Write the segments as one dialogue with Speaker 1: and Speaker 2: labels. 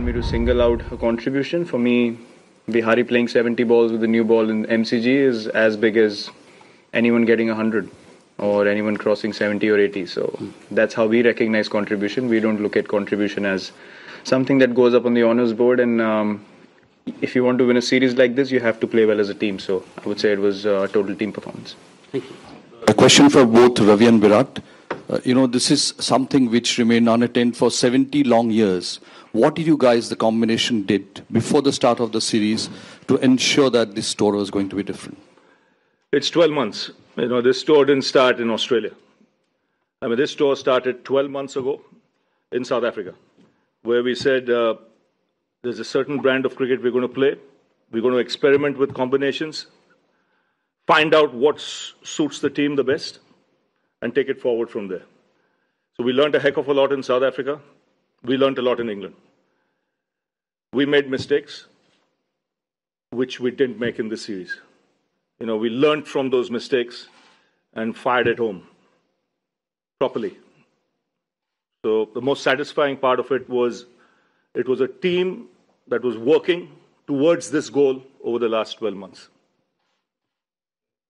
Speaker 1: want me to single out a contribution, for me, Bihari playing 70 balls with a new ball in MCG is as big as anyone getting 100 or anyone crossing 70 or 80. So that's how we recognize contribution. We don't look at contribution as something that goes up on the honors board. And if you want to win a series like this, you have to play well as a team. So I would say it was a total team performance.
Speaker 2: Thank you.
Speaker 3: A question for both Ravi and Virat. This is something which remained unattained for 70 long years. What did you guys, the combination, did before the start of the series to ensure that this tour was going to be different?
Speaker 4: It's 12 months. This tour didn't start in Australia. This tour started 12 months ago in South Africa, where we said there's a certain brand of cricket we're going to play. We're going to experiment with combinations, find out what suits the team the best, and take it forward from there. So we learned a heck of a lot in South Africa. We learned a lot in England. We made mistakes, which we didn't make in this series. We learned from those mistakes and fired at home properly. So the most satisfying part of it was a team that was working towards this goal over the last 12 months.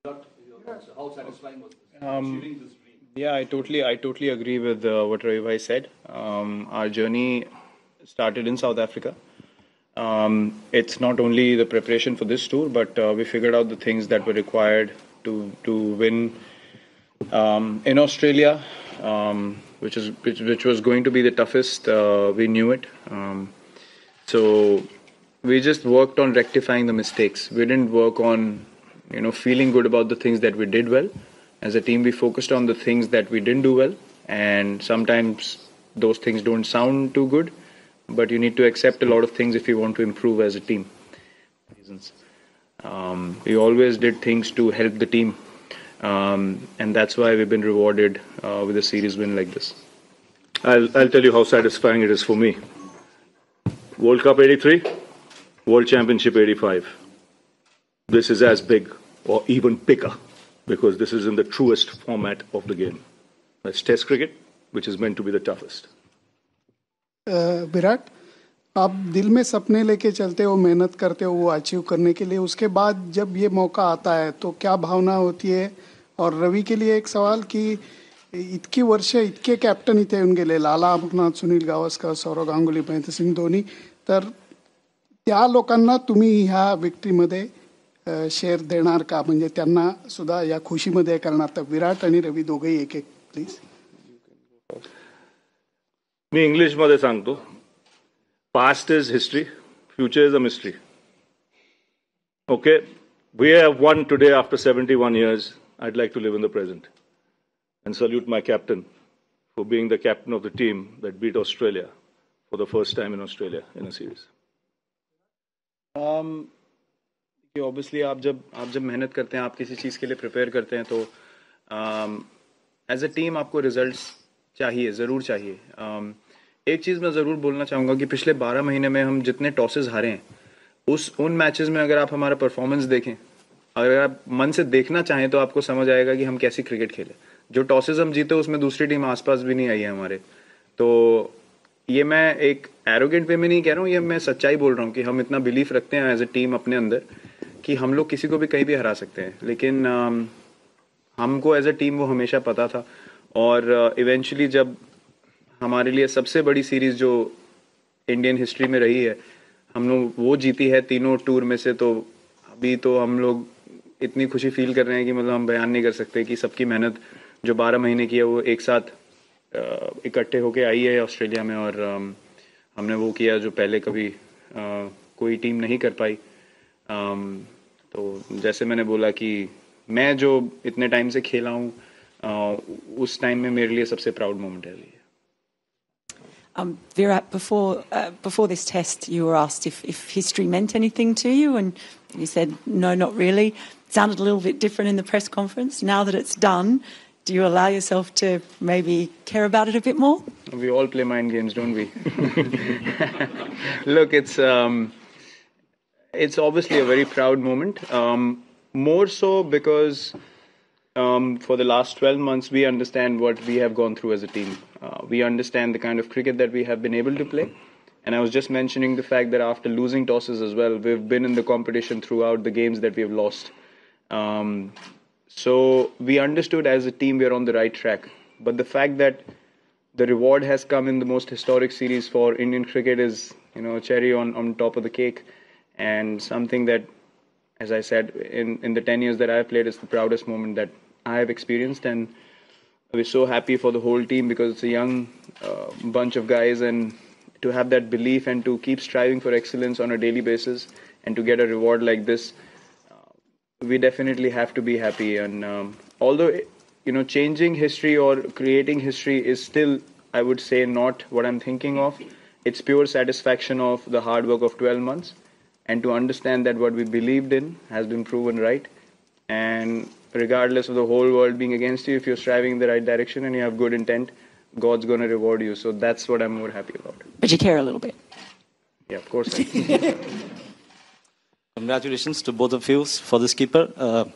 Speaker 3: How satisfying was this?
Speaker 1: Yeah, I totally agree with what Ravi Bhai said. Our journey started in South Africa. It's not only the preparation for this tour, but we figured out the things that were required to win in Australia, which was going to be the toughest. We knew it. So we just worked on rectifying the mistakes. We didn't work on feeling good about the things that we did well. As a team, we focused on the things that we didn't do well, and sometimes those things don't sound too good, but you need to accept a lot of things if you want to improve as a team. We always did things to help the team, and that's why we've been rewarded with a series win like this.
Speaker 4: I'll tell you how satisfying it is for me. World Cup 83, World Championship 85. This is as big or even bigger, because this is in the truest format of the game. That's Test cricket, which is meant to be the toughest.
Speaker 5: Virat, आप दिल में सपने लेके चलते हो, मेहनत करते हो वो अचीव करने के लिए, उसके बाद जब ये मौका आता है तो क्या भावना होती है? और रवि के लिए एक सवाल कि इतकी वर्ष इतके कॅप्टन इथे येऊन गेले, लाला अमरनाथ, सुनील गावस्कर, सौरव गांगुली, महेंद्र सिंग धोनी, तर त्या लोकांना तुम्ही ह्या विक्ट्रीमध्ये शेअर देणार का? म्हणजे त्यांना सुद्धा या खुशीमध्ये करणार? तर विराट आणि रवी दोघेही एक एक प्लीज.
Speaker 4: मी इंग्लिश मध्ये सांगतो. Past is history, future is a mystery. Okay, we have won today after 71 years. I'd like to live in the present and salute my captain for being the captain of the team that beat Australia for the first time in Australia in a series.
Speaker 1: Obviously आप जब मेहनत करते हैं, आप किसी चीज़ के लिए prepare करते हैं, तो एज अ टीम आपको रिजल्ट्स चाहिए, ज़रूर चाहिए. एक चीज़ मैं ज़रूर बोलना चाहूँगा कि पिछले 12 महीने में हम जितने टॉसेस हारे हैं, उन मैचेस में अगर आप हमारा परफॉर्मेंस देखें, अगर आप मन से देखना चाहें, तो आपको समझ आएगा कि हम कैसी क्रिकेट खेले. जो टॉसेस हम जीते उसमें दूसरी टीम आसपास भी नहीं आई है हमारे. तो ये मैं एक एरोगेंट वे में नहीं कह रहा हूँ, ये मैं सच्चाई बोल रहा हूँ कि हम इतना बिलीफ रखते हैं एज ए टीम अपने अंदर कि हम लोग किसी को भी कहीं भी हरा सकते हैं. लेकिन हमको एज ए टीम वो हमेशा पता था, और इवेंचुअली जब हमारे लिए सबसे बड़ी सीरीज जो इंडियन हिस्ट्री में रही है, हम लोग वो जीती है तीनों टूर में से, तो अभी तो हम लोग इतनी खुशी फील कर रहे हैं कि मतलब हम बयान नहीं कर सकते कि सबकी मेहनत जो 12 महीने की है वो एक साथ इकट्ठे होके आई है ऑस्ट्रेलिया में, और हमने वो किया जो पहले कभी कोई टीम नहीं कर पाई. तो जैसे मैंने बोला कि मैं जो इतने टाइम से खेला हूँ, उस टाइम में मेरे लिए सबसे प्राउड मोमेंट है ये.
Speaker 6: Virat, before this test, you were asked if history meant anything to you, and you said no, not really. It sounded a little bit different in the press conference. Now that it's done, do you allow yourself to maybe care about it a bit more?
Speaker 1: We all play mind games, don't we? Look, it's obviously a very proud moment. More so because for the last 12 months, we understand what we have gone through as a team. We understand the kind of cricket that we have been able to play. And I was just mentioning the fact that after losing tosses as well, we've been in the competition throughout the games that we've lost. So we understood as a team we're on the right track. But the fact that the reward has come in the most historic series for Indian cricket is, cherry on top of the cake, and something that, as I said, in the 10 years that I've played, is the proudest moment that I have experienced. And we're so happy for the whole team because it's a young bunch of guys, and to have that belief and to keep striving for excellence on a daily basis and to get a reward like this, we definitely have to be happy. And although changing history or creating history is still, I would say, not what I'm thinking of. It's pure satisfaction of the hard work of 12 months, and to understand that what we believed in has been proven right. And regardless of the whole world being against you, if you're striving in the right direction and you have good intent, God's going to reward you. So that's what I'm more happy about.
Speaker 6: But you care a little bit.
Speaker 1: Yeah, of course I do.
Speaker 2: Congratulations to both of you for this keeper.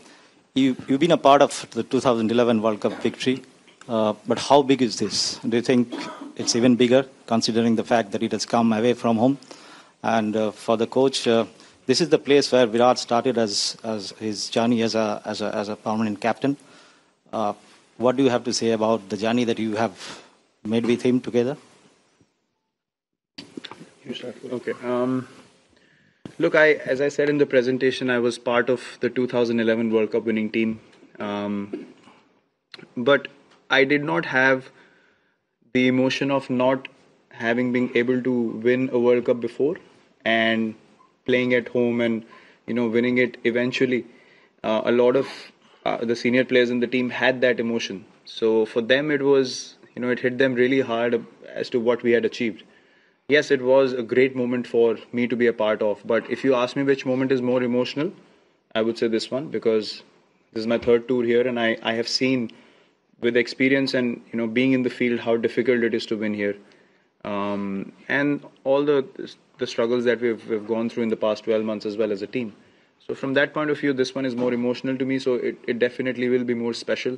Speaker 2: You've been a part of the 2011 World Cup victory, but how big is this? Do you think it's even bigger, considering the fact that it has come away from home? And for the coach, this is the place where Virat started as his journey as a permanent captain. What do you have to say about the journey that you have made with him together?
Speaker 1: Okay. Look, as I said in the presentation, I was part of the 2011 World Cup winning team. But I did not have the emotion of not having been able to win a World Cup before and playing at home and, winning it eventually. A lot of the senior players in the team had that emotion. So for them, it was, it hit them really hard as to what we had achieved. Yes, it was a great moment for me to be a part of. But if you ask me which moment is more emotional, I would say this one, because this is my third tour here, and I have seen with experience and being in the field how difficult it is to win here, and all the struggles that we've gone through in the past 12 months as well as a team. So from that point of view, this one is more emotional to me. So it definitely will be more special,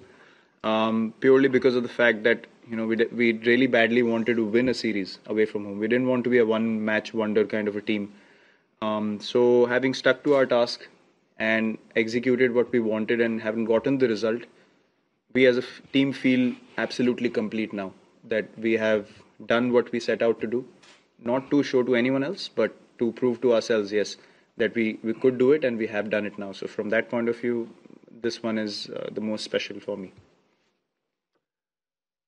Speaker 1: purely because of the fact that we really badly wanted to win a series away from home. We didn't want to be a one-match wonder kind of a team. So having stuck to our task and executed what we wanted and having gotten the result, we as a team feel absolutely complete now that we have done what we set out to do, not to show to anyone else, but to prove to ourselves, yes, that we could do it, and we have done it now. So from that point of view, this one is the most special for me.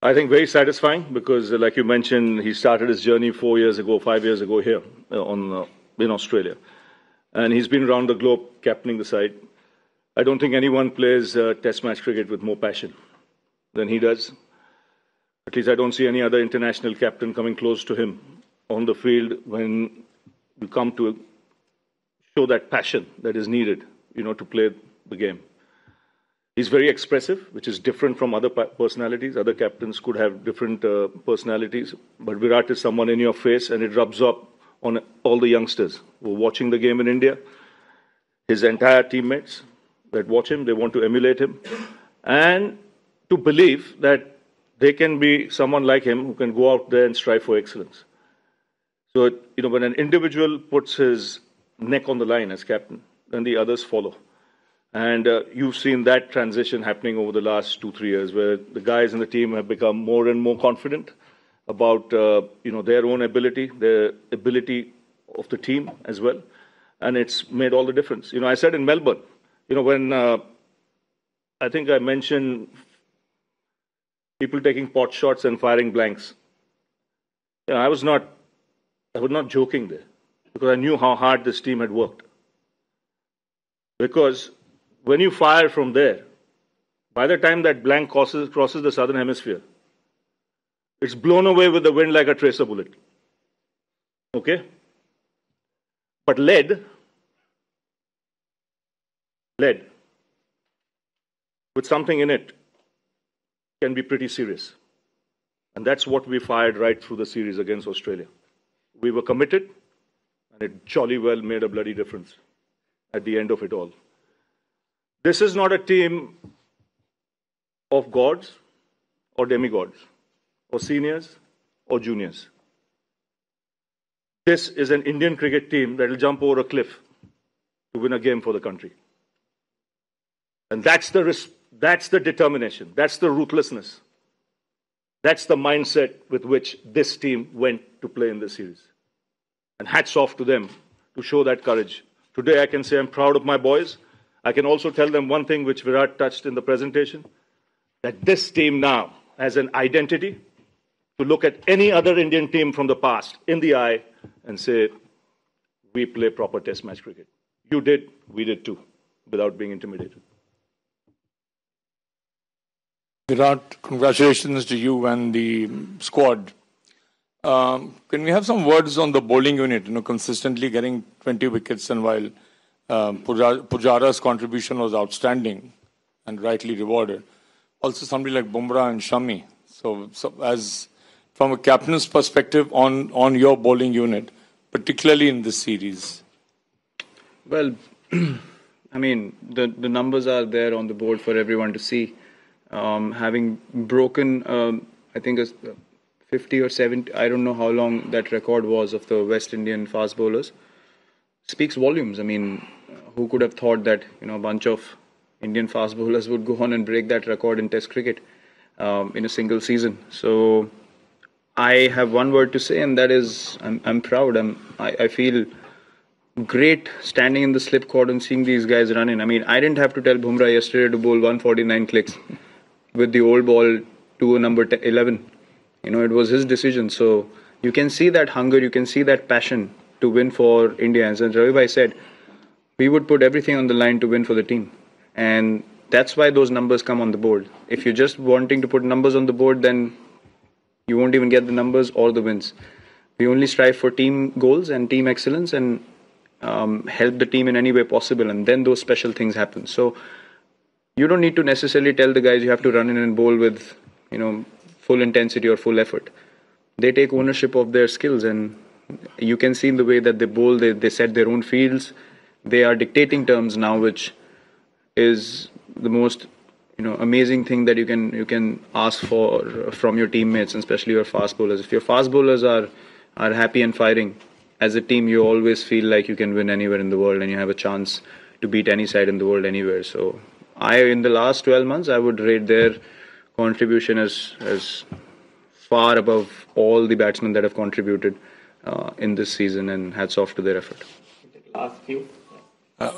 Speaker 4: I think very satisfying because, like you mentioned, he started his journey 5 years ago here in Australia. And he's been around the globe captaining the side. I don't think anyone plays test match cricket with more passion than he does. At least I don't see any other international captain coming close to him on the field when you come to show that passion that is needed, to play the game. He's very expressive, which is different from other personalities. Other captains could have different personalities, but Virat is someone in your face, and it rubs up on all the youngsters who are watching the game in India. His entire teammates that watch him, they want to emulate him, and to believe that they can be someone like him who can go out there and strive for excellence. So, when an individual puts his neck on the line as captain, then the others follow. And you've seen that transition happening over the last 2-3 years, where the guys in the team have become more and more confident about their own ability, the ability of the team as well, and it's made all the difference. I said in Melbourne, when I think I mentioned people taking pot shots and firing blanks. I was not joking there, because I knew how hard this team had worked. Because when you fire from there, by the time that blank crosses the southern hemisphere, it's blown away with the wind like a tracer bullet. Okay? But lead, with something in it, can be pretty serious. And that's what we fired right through the series against Australia. We were committed, and it jolly well made a bloody difference at the end of it all. This is not a team of gods or demigods, or seniors or juniors. this is an Indian cricket team that will jump over a cliff to win a game for the country. And that's the determination, that's the ruthlessness, that's the mindset with which this team went to play in this series. And hats off to them to show that courage. Today I can say I'm proud of my boys. I can also tell them one thing which Virat touched in the presentation, that this team now has an identity to look at any other Indian team from the past in the eye and say, we play proper test match cricket. You did, we did too, without being intimidated.
Speaker 7: Virat, congratulations to you and the squad. Can we have some words on the bowling unit? Consistently getting 20 wickets, and while Pujara's contribution was outstanding and rightly rewarded, also somebody like Bumrah and Shami. So as from a captain's perspective on your bowling unit, particularly in this series.
Speaker 1: Well, I mean, the numbers are there on the board for everyone to see. Having broken, I think, 50 or 70, I don't know how long that record was of the West Indian fast bowlers, speaks volumes. I mean, who could have thought that, a bunch of Indian fast bowlers would go on and break that record in Test cricket in a single season. So I have one word to say, and that is I'm proud. I feel great standing in the slip cord and seeing these guys run in. I mean, I didn't have to tell Bumrah yesterday to bowl 149 clicks with the old ball to a number 11. It was his decision. So you can see that hunger, you can see that passion to win for India. And as Ravi Bhai said, we would put everything on the line to win for the team. And that's why those numbers come on the board. If you're just wanting to put numbers on the board, then you won't even get the numbers or the wins. We only strive for team goals and team excellence and help the team in any way possible. And then those special things happen. So you don't need to necessarily tell the guys you have to run in and bowl with, full intensity or full effort. They take ownership of their skills, and you can see in the way that they bowl, they set their own fields. They are dictating terms now, which is the most amazing thing that you can ask for from your teammates, and especially your fast bowlers. If your fast bowlers are happy and firing, as a team you always feel like you can win anywhere in the world and you have a chance to beat any side in the world anywhere. So in the last 12 months, I would rate their contribution as far above all the batsmen that have contributed in this season, and hats off to their effort.
Speaker 8: Last few.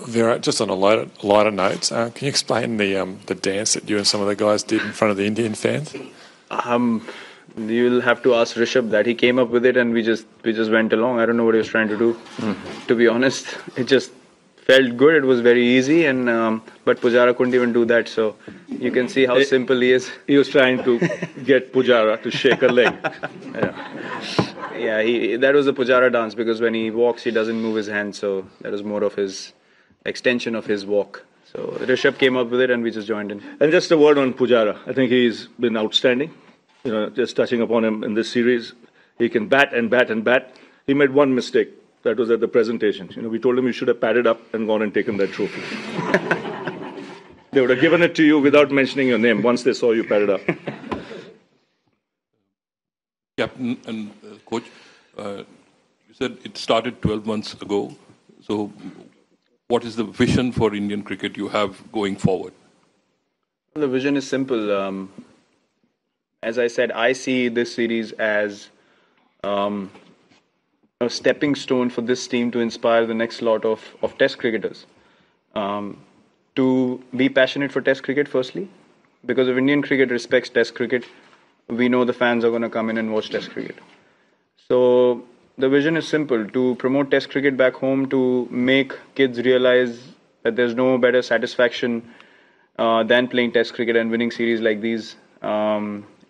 Speaker 9: Virat, just on a lighter note, can you explain the dance that you and some of the guys did in front of the Indian fans?
Speaker 1: You'll have to ask Rishabh that. He came up with it and we just went along. I don't know what he was trying to do. To be honest, it just felt good. It was very easy, and but Pujara couldn't even do that. So you can see how simple he is.
Speaker 4: He was trying to get Pujara to shake a leg.
Speaker 1: Yeah, that was the Pujara dance, because when he walks, he doesn't move his hands. So that was more of his extension of his walk. So Rishabh came up with it and we just joined in.
Speaker 4: And just a word on Pujara. I think he's been outstanding. Just touching upon him in this series, he can bat and bat and bat. He made one mistake. That was at the presentation. We told him you should have padded up and gone and taken that trophy. They would have given it to you without mentioning your name once they saw you padded up.
Speaker 10: Captain and Coach, you said it started 12 months ago. So what is the vision for Indian cricket you have going forward?
Speaker 1: The vision is simple. As I said, I see this series as a stepping stone for this team to inspire the next lot of Test cricketers. To be passionate for Test cricket, firstly, because if Indian cricket respects Test cricket, we know the fans are going to come in and watch Test cricket. So the vision is simple: to promote Test cricket back home, to make kids realize that there's no better satisfaction than playing Test cricket and winning series like these.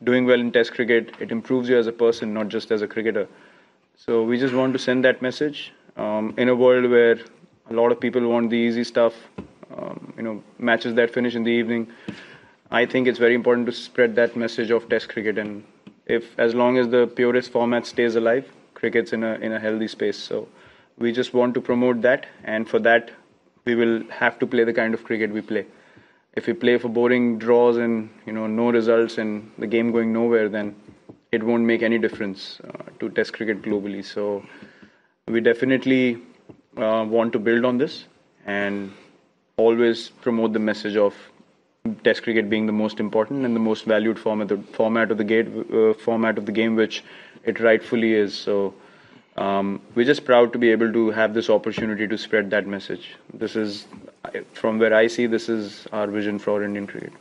Speaker 1: Doing well in Test cricket, it improves you as a person, not just as a cricketer. So we just want to send that message in a world where a lot of people want the easy stuff, matches that finish in the evening. I think it's very important to spread that message of Test cricket, and as long as the purest format stays alive, cricket's in a healthy space. So we just want to promote that, and for that we will have to play the kind of cricket we play. If we play for boring draws and no results and the game going nowhere, then it won't make any difference to Test cricket globally. So we definitely want to build on this and always promote the message of Test cricket being the most important and the most valued format of the game, which it rightfully is. So we're just proud to be able to have this opportunity to spread that message. This is, from where I see, this is our vision for Indian cricket.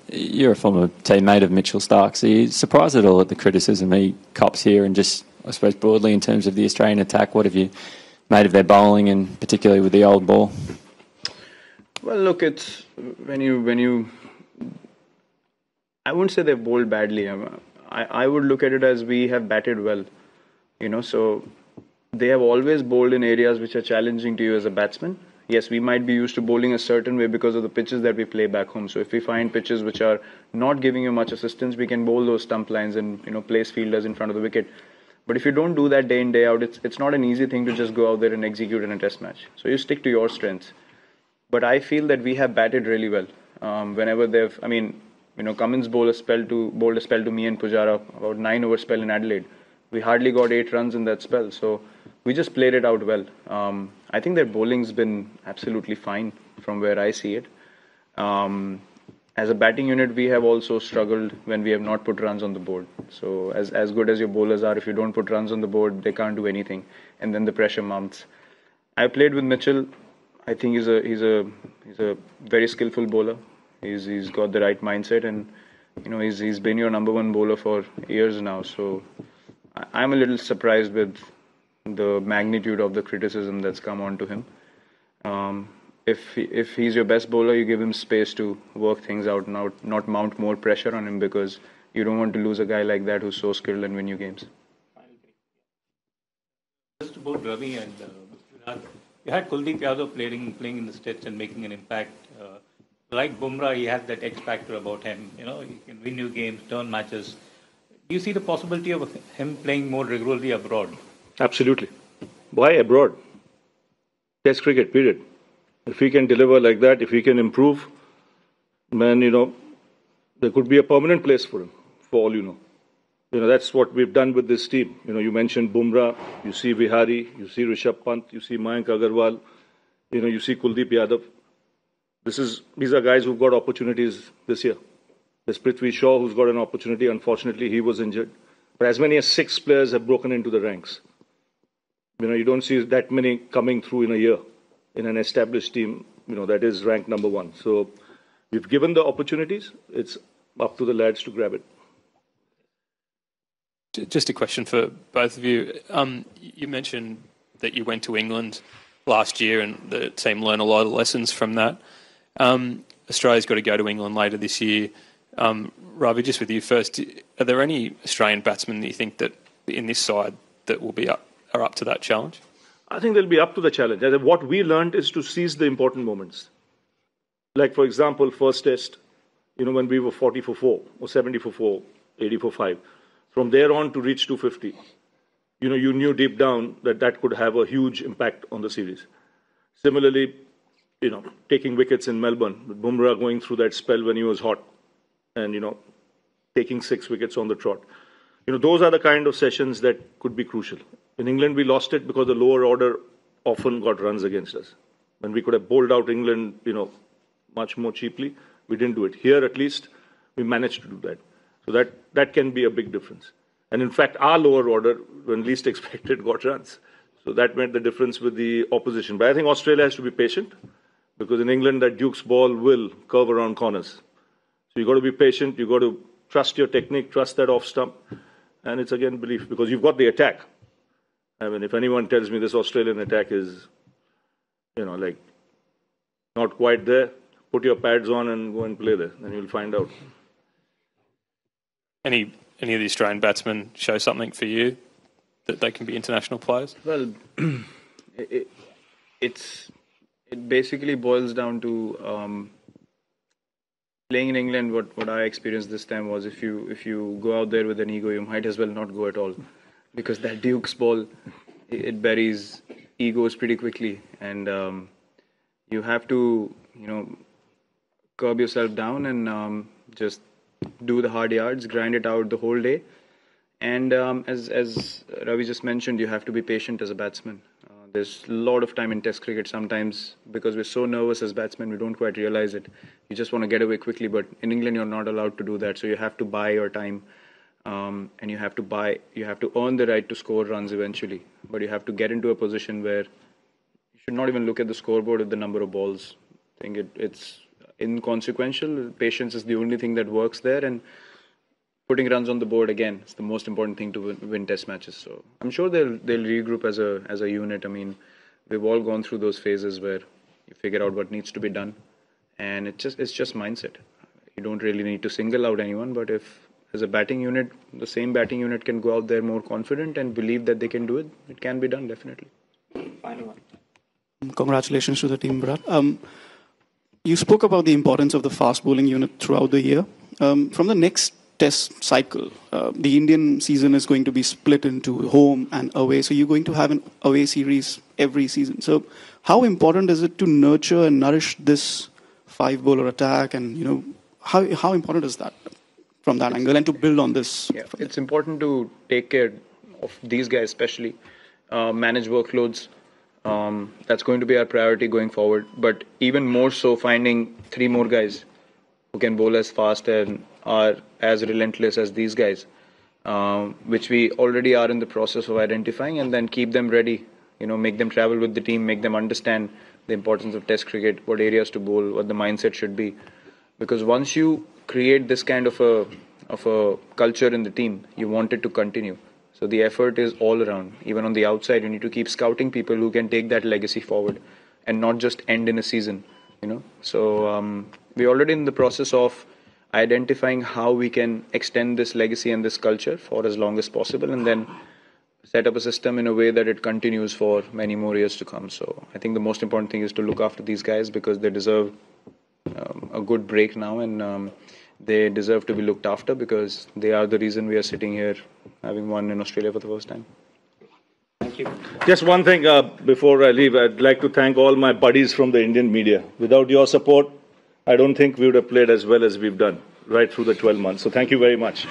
Speaker 8: You're a former teammate of Mitchell Stark's. Are you surprised at all at the criticism he cops here, and just, I suppose, broadly in terms of the Australian attack? What have you made of their bowling, and particularly with the old ball?
Speaker 1: Well, look, it's when you I wouldn't say they've bowled badly. I would look at it as we have batted well, so they have always bowled in areas which are challenging to you as a batsman. Yes, we might be used to bowling a certain way because of the pitches that we play back home. So if we find pitches which are not giving you much assistance, we can bowl those stump lines and place fielders in front of the wicket. But if you don't do that day in, day out, it's not an easy thing to just go out there and execute in a test match. So you stick to your strengths. But I feel that we have batted really well. Whenever Cummins bowled a spell to me and Pujara, about 9-over spell in Adelaide. We hardly got 8 runs in that spell. So we just played it out well. I think their bowling's been absolutely fine from where I see it. As a batting unit, we have also struggled when we have not put runs on the board. So as good as your bowlers are, if you don't put runs on the board, they can't do anything. And then the pressure mounts. I played with Mitchell. I think he's a very skillful bowler. He's got the right mindset, and he's been your number one bowler for years now. So I'm a little surprised with the magnitude of the criticism that's come onto him. If he's your best bowler, you give him space to work things out, not mount more pressure on him, because you don't want to lose a guy like that who's so skilled and win you games.
Speaker 11: Just about Ravi and Virat. You had Kuldeep Yadav playing in the States and making an impact. Like Bumrah, he has that X factor about him. He can win you games, turn matches. Do you see the possibility of him playing more regularly abroad?
Speaker 4: Absolutely. Why abroad? Test cricket, period. If he can deliver like that, if he can improve, man, there could be a permanent place for him, for all you know. That's what we've done with this team. You mentioned Bumrah, you see Vihari, you see Rishabh Pant, you see Mayank Agarwal, you see Kuldeep Yadav. These are guys who've got opportunities this year. There's Prithvi Shaw, who's got an opportunity. Unfortunately, he was injured. But as many as 6 players have broken into the ranks. You don't see that many coming through in a year in an established team, that is ranked number 1. So we've given the opportunities. It's up to the lads to grab it.
Speaker 12: Just a question for both of you. You mentioned that you went to England last year and the team learned a lot of lessons from that. Australia's got to go to England later this year. Ravi, just with you first, are there any Australian batsmen that you think that in this side that will are up to that challenge?
Speaker 4: I think they'll be up to the challenge. What we learned is to seize the important moments. Like, for example, first test, when we were 40 for 4 or 70 for 4, 80 for 5. From there on to reach 250, you knew deep down that could have a huge impact on the series. Similarly, taking wickets in Melbourne, with Bumrah going through that spell when he was hot and, taking 6 wickets on the trot. Those are the kind of sessions that could be crucial. In England, we lost it because the lower order often got runs against us. When we could have bowled out England, much more cheaply, we didn't do it. Here, at least, we managed to do that. So that can be a big difference. And in fact, our lower order, when least expected, got runs. So that made the difference with the opposition. But I think Australia has to be patient, because in England, that Duke's ball will curve around corners. So you've got to be patient. You've got to trust your technique, trust that off stump. And it's, again, belief, because you've got the attack. I mean, if anyone tells me this Australian attack is, not quite there, put your pads on and go and play there, and you'll find out.
Speaker 12: Any of the Australian batsmen show something for you that they can be international players?
Speaker 1: Well, it basically boils down to playing in England. What I experienced this time was if you go out there with an ego, you might as well not go at all, because that Duke's ball, it buries egos pretty quickly, and you have to curb yourself down and just do the hard yards, grind it out the whole day, And as Ravi just mentioned, you have to be patient as a batsman. There's a lot of time in Test cricket. Sometimes because we're so nervous as batsmen, we don't quite realize it. You just want to get away quickly, but in England you're not allowed to do that. So you have to buy your time, and you have to earn the right to score runs eventually. But you have to get into a position where you should not even look at the scoreboard with the number of balls. I think it's inconsequential. Patience is the only thing that works there, and putting runs on the board again is the most important thing to win Test matches. So I'm sure they'll regroup as a unit. I mean, we've all gone through those phases where you figure out what needs to be done, and it's just mindset. You don't really need to single out anyone, but if as a batting unit, the same batting unit can go out there more confident and believe that they can do it, it can be done definitely.
Speaker 13: Final one. Congratulations to the team, Virat. You spoke about the importance of the fast bowling unit throughout the year. From the next Test cycle, the Indian season is going to be split into home and away. So you're going to have an away series every season. So how important is it to nurture and nourish this 5-bowler attack? And how important is that from that angle, and to build on this?
Speaker 1: Yeah, it's important to take care of these guys, especially manage workloads. That's going to be our priority going forward. But even more so, finding 3 more guys who can bowl as fast and are as relentless as these guys, which we already are in the process of identifying, and then keep them ready, make them travel with the team, make them understand the importance of Test cricket, what areas to bowl, what the mindset should be. Because once you create this kind of a culture in the team, you want it to continue. So the effort is all around. Even on the outside, you need to keep scouting people who can take that legacy forward and not just end in a season, So we're already in the process of identifying how we can extend this legacy and this culture for as long as possible, and then set up a system in a way that it continues for many more years to come. So I think the most important thing is to look after these guys, because they deserve a good break now, and they deserve to be looked after, because they are the reason we are sitting here having won in Australia for the first time.
Speaker 11: Thank you.
Speaker 4: Just one thing before I leave, I'd like to thank all my buddies from the Indian media. Without your support, I don't think we would have played as well as we've done right through the 12 months. So thank you very much.